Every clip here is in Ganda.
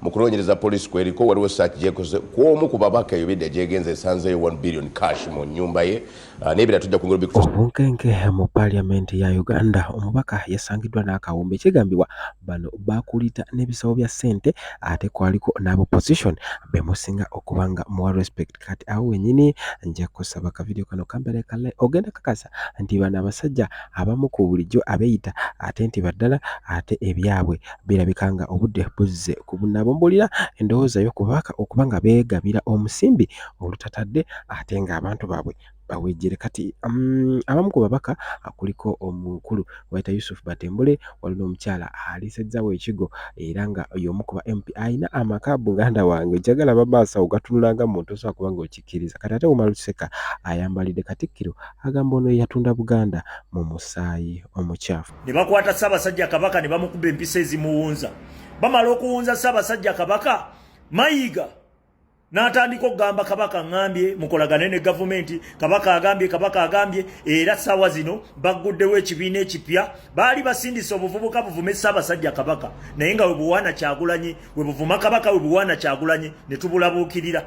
mu kunoonyereza poliisi kweriko waliwo search gyekoze kw'omu ku babaka eyo bidde gyegenze esanzeeyo 1 billion cash mu nnyumba ye n'ebira tujja kungulu bikutu. Obunkenke mu paalamenti ya Uganda omubaka yasangiddwa n'akawumba ekigambibwa bano baakulita n'ebisawo bya ssente ate kwaliko n'abopposition bemusinga okubanga muwa respect kati awo wennyini nja kusaba kavidiyo kano kamperekale ogenda kakasa nti bano abasajja abamu ku bulijjo abeeyita ate nti baddala ate ebyabwe birabika nga obudde buzze ku bunnabumbulira endowooza y'okubaka okubanga beegabira omusimbi olutatadde ate ng'abantu baabwe bawejjere kati abamu ku babaka kuliko omukulu wayita Yusuf Batembule waliwo omukyala aliisezzawo ekigo era nga y'omu ku ba MP ayina amaka Buganda wange njagala bamaaso ogatunulanga muntu osobola kuba ng'okikkiriza kati ate Omar Luseka ayambalidde Katikkiro agamba ono yatunda Buganda mu musaayi omukyafu. Ne bakwata Ssaabasajja Kabaka ne bamukuba empisa ezimuwunza. Bamala okuwunza Ssaabasajja Kabaka Mayiga n'atandika okugamba Kabaka ngambye mukolagane ne gavumenti Kabaka agambye era ssaawa zino bagguddewo ekibiina ekipya baali basindise obuvubuka buvume Ssaabasajja Kabaka naye nga we buwaana Kyagulanyi we buvuma Kabaka we buwaana Kyagulanyi ne tubulabuukirira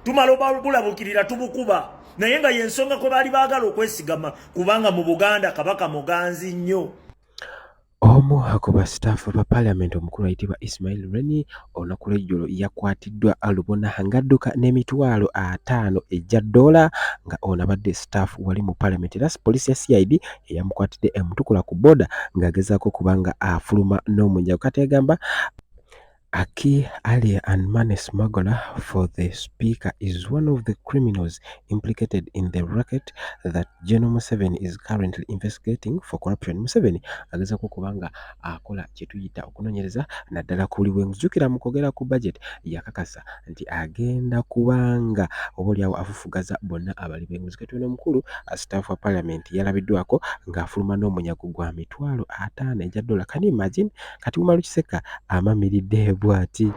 tumala obulabuukirira tubukuba naye nga yensonga kwe baali baagala okwesigama kubanga mu Buganda Kabaka muganzi nnyo. Omu ku basitaafu ba paalamenti omukulu ayitibwa Ismail Reni olunaku lw'eggulo yakwatiddwa alubona ng'adduka n'emitwalo 5 egya ddoola nga ono abadde sitaafu wali mu paalamenti era poliisi ya CID eyamukwatidde emutukula ku booda ng'agezaako kubanga afuluma n'omunyago kati egamba Aki Ali and money smuggler for the speaker is one of the criminals implicated in the racket that General Museveni is currently investigating for corruption. Museveni agezaako kubanga akola kye tuyita okunoonyereza naddala kuli wengujjukira mu kwogera ku budget yakakasa nti agenda kubanga oboolyawo afufugaza bonna abali b'enguzi. Kati ono omukulu sitaafu wa paalamenti yalabiddwako ng'afuluma n'omunyago gwa mitwalo 5 egya ddoola. Can you imagine? Kati Omar Luseka amamiridde bwati.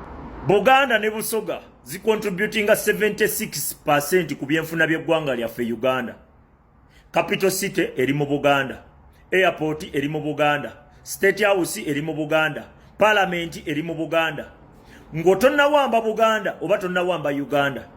Buganda ne Busoga zicontributinga 76% ku byenfuna by'eggwanga lyaffe Uganda. Capital City eri mu Buganda, Airport eri mu Buganda, State House eri mu Buganda, Parliament eri mu Buganda. Ng'otonnawamba Buganda oba tonnawamba Uganda.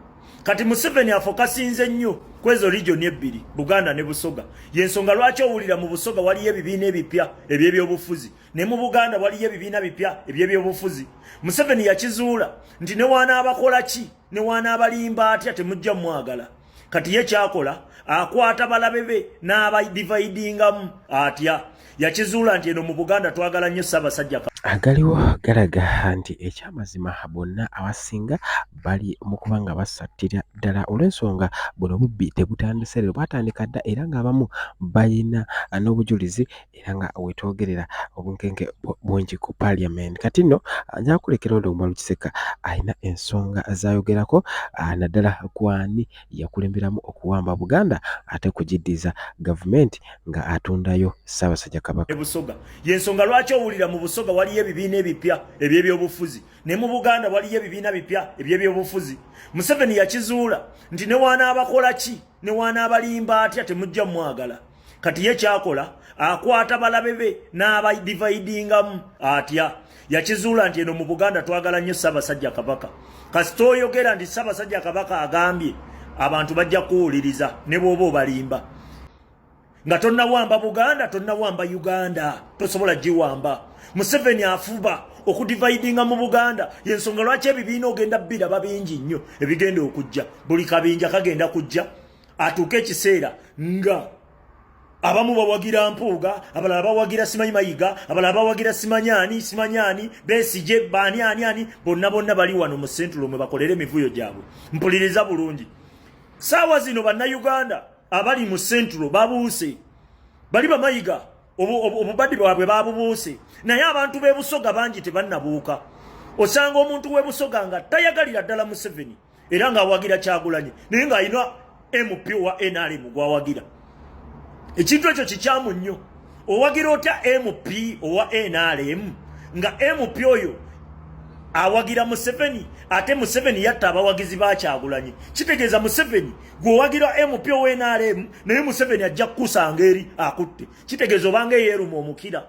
Kati Museveni afokasinze nnyo kwezo region ebbiri Buganda ne Busoga. Yensonga lwaki owulira mu Busoga waliyo ebibiina ebipya eby'ebyobufuzi ne mu Buganda waliyo ebibiina bipya eby'ebyobufuzi. Museveni yakizuula nti ne wanaabakola ki ne wanaabalimba atya temujja mwagala. Kati ye kyakola akwata balabe be n'abadividingamu atya. Yakizuula nti eno mu Buganda twagala nnyo Ssaabasajja agaliwo galaga nti ekyamazima bonna abasinga bali mu kubanga basattira ddala olw'ensonga buno bubbi tebutandise leero bwatandika dda era ng'abamu balina n'obujulizi era nga wetwogerera obunkenke bungi ku paalamenti. Kati nno nja kulekera olwo Omar Luseka alina ensonga zayogerako naddala kwani yakulemberamu okuwamba Buganda ate kugiddiza gavumenti nga atundayo Ssaabasajja Kabaka. Busoga yensonga lwaki owulira mu Busoga waliyo ebibiina ebipya eby'ebyobufuzi ne mu Buganda waliyo ebibiina bipya eby'ebyobufuzi. Museveni yakizuula nti ne wanaabakola ki ne wanaabalimba atya temujja mwagala. Kati ye kyakola akwata balabe be n'abadividingamu atya. Yakizuula nti eno mu Buganda twagala nnyo Ssaabasajja Kabaka. Kasita oyogera nti Ssaabasajja Kabaka agambye abantu bajja kuwuliriza ne bw'oba obalimba. Nga tonnawamba Buganda tonnawamba Uganda tosobola giwamba. Museveni afuba okudividinga mu Buganda yensonga lwaki ebibiina ogenda bbira babingi nnyo ebigenda okujja buli kabinja kagenda kujja atuuke ekiseera nga abamu bawagira Mpuuga abalala bawagira Simanyi Mayiga abalala bawagira Simanyani Besigye ani bonna bali wano mu Central mwe bakolera emivuyo gyabwe. Mpuliriza bulungi saawa zino bannayuganda abali mu Central babuuse bali bamayiga obubadde bwabwe babubuuse naye abantu b'e Busoga bangi tebannabuuka. Osanga omuntu w'e Busoga nga tayagalira ddala Museveni era ng'awagira Kyagulanyi naye ng'alina MP wa NRM gw'awagira. Ekintu ekyo kikyamu nnyo. Owagira otya MP owa NRM nga MP oyo awagira Museveni ate Museveni yatta abawagizi ba Kyagulanyi. Kitegeeza Museveni gwowagira MP NRM naye Museveni ajja kukusanga eri akutte. Kitegeeza obanga yeeruma omukira.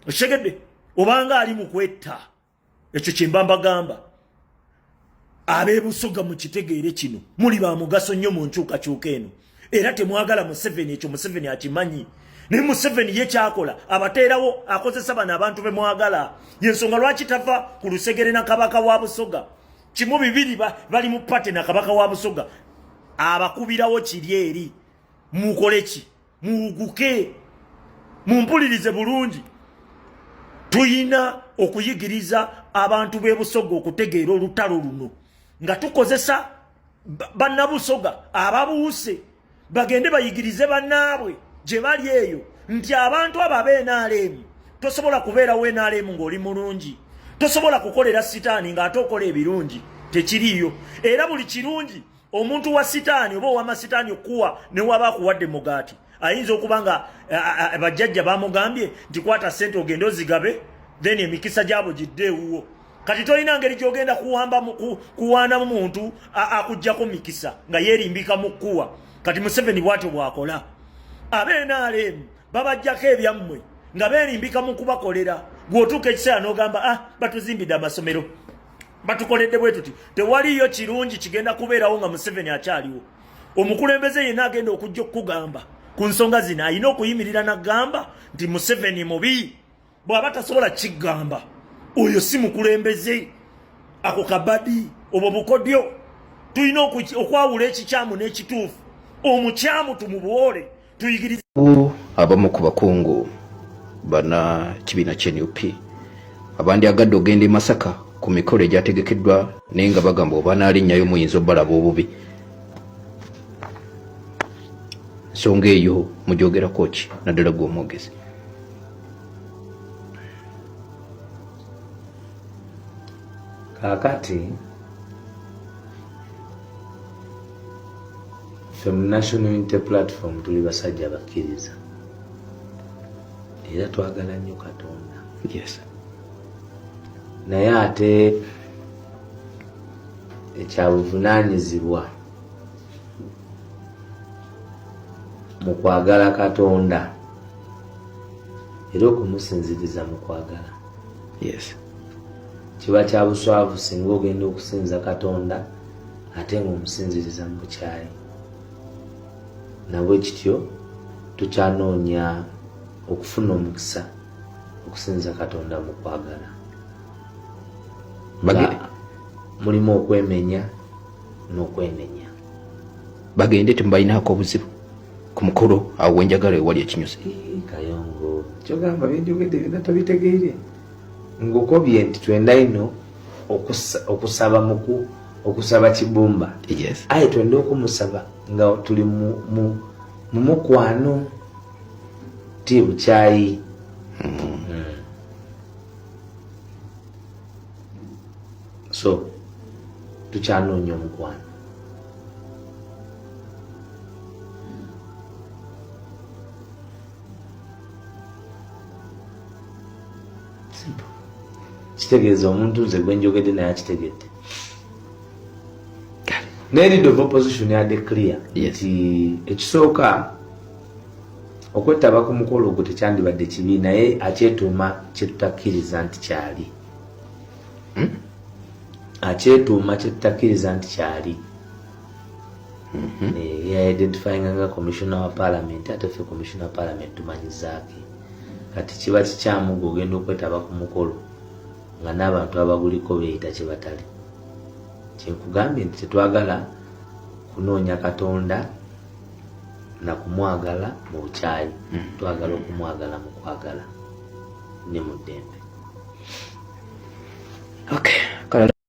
Oshegedde obanga ali mu kwetta. Ekyo kyembamba gamba. Abebusoga mu kitegeere kino muli ba mugaso nnyo mu nkyukakyuka eno era temwagala Museveni ekyo Museveni akimanyi ne Museveni ye kyakola abateerawo akozesa bano abantu be mwagala yensonga lwaki tava ku Lusegere na kabaka wa Busoga kimu bibiri bali mu pate na kabaka wa Busoga abakubirawo kiri eri mukoleki muguke mumpulirize bulungi tuyina okuyigiriza abantu be Busoga okutegeera olutalo luno nga tukozesa bannabusoga ababuuse bagende bayigirize bannaabwe gye bali eyo nti abantu abo ab'NRM tosobola kubeera w'NRM ng'oli mulungi tosobola kukolera sitaani ng'ate okola ebirungi tekiriyo era buli kirungi omuntu wa sitaani oba owamasitaani okuwa ne waba akuwadde mugaati ayinza okuba nga bajjajja bamugambye nti kwata ssente ogende ozigabe then emikisa gyabo gidde ewuwo kati tolina ngeri gyogenda kuwaana muntu akuggyako mikisa nga yeerimbika mu kkuwa kati Museveni bw'atyo bw'akola ab'NRM babajjako ebyammwe nga beerimbika mu kubakolera gw'otuuka ekiseera n'ogamba batuzimbidde amasomero batukoledde bwe tuti tewaliyo kirungi kigenda kubeerawo nga Museveni akyaliwo omukulembeze yenna agenda okujja okukugamba ku nsonga zino alina okuyimirira n'agamba nti Museveni mubi bw'aba tasobola kigamba oyo si mukulembeze ako kabadi obwo bukodyo tulina okwawula ekikyamu n'ekituufu omukyamu tumubuwole tuyigirize abamu ku bakungu bana kibiina ky'NUP abandyagadde ogenda e Masaka ku mikolo egyategekeddwa naye nga bagamba oba naalinnyayo muyinza obalaba obubi nsonga eyo mugyogerako ki naddala gw'omwogezi kakati from National Unity Platform tuli basajja bakkiriza era twagala nnyo Katonda yes naye ate ekyabuvunaanyizibwa mu kwagala Katonda era okumusinziriza mu kwagala yes kiba kya buswavu singa ogenda okusinza Katonda ate ng'omusinziriza mu bukyayi nabwe kityo tukyanoonya okufuna omukisa okusinza Katonda mu kwagala mulimu okwemenya n'okwenenya bagende temubalinaako obuzibu ku mukolo awo wenjagala ewali ekinyusi Kayongo kyogamba byenjogedde byonna tobitegeire ngokobye nti twenda ino okusaba kibumba yes aye twenda okumusaba nga tuli mu mukwano ti bukyayi so tukyanoonya omukwano kitegeeza omuntu nze gwenjogedde naye akitegedde ne leader of opposition yadde clear nti ekisooka okwetaba ku mukolo ogwo tekyandibadde kibi naye akyetuuma kyetutakkiriza nti kyali akyetuuma kyetutakkiriza nti kyali identifying nga commissioner wa parliament ate ffe commissioner wa parliament tumanyizaaki kati kiba kikyamu gweogenda okwetaba ku mukolo nga n'abantu abaguliko beeyita kye batali kyenkugambye nti tetwagala kunoonya Katonda na kumwagala mu bukyayi twagala okumwagala mu kwagala ne mu ddembe okay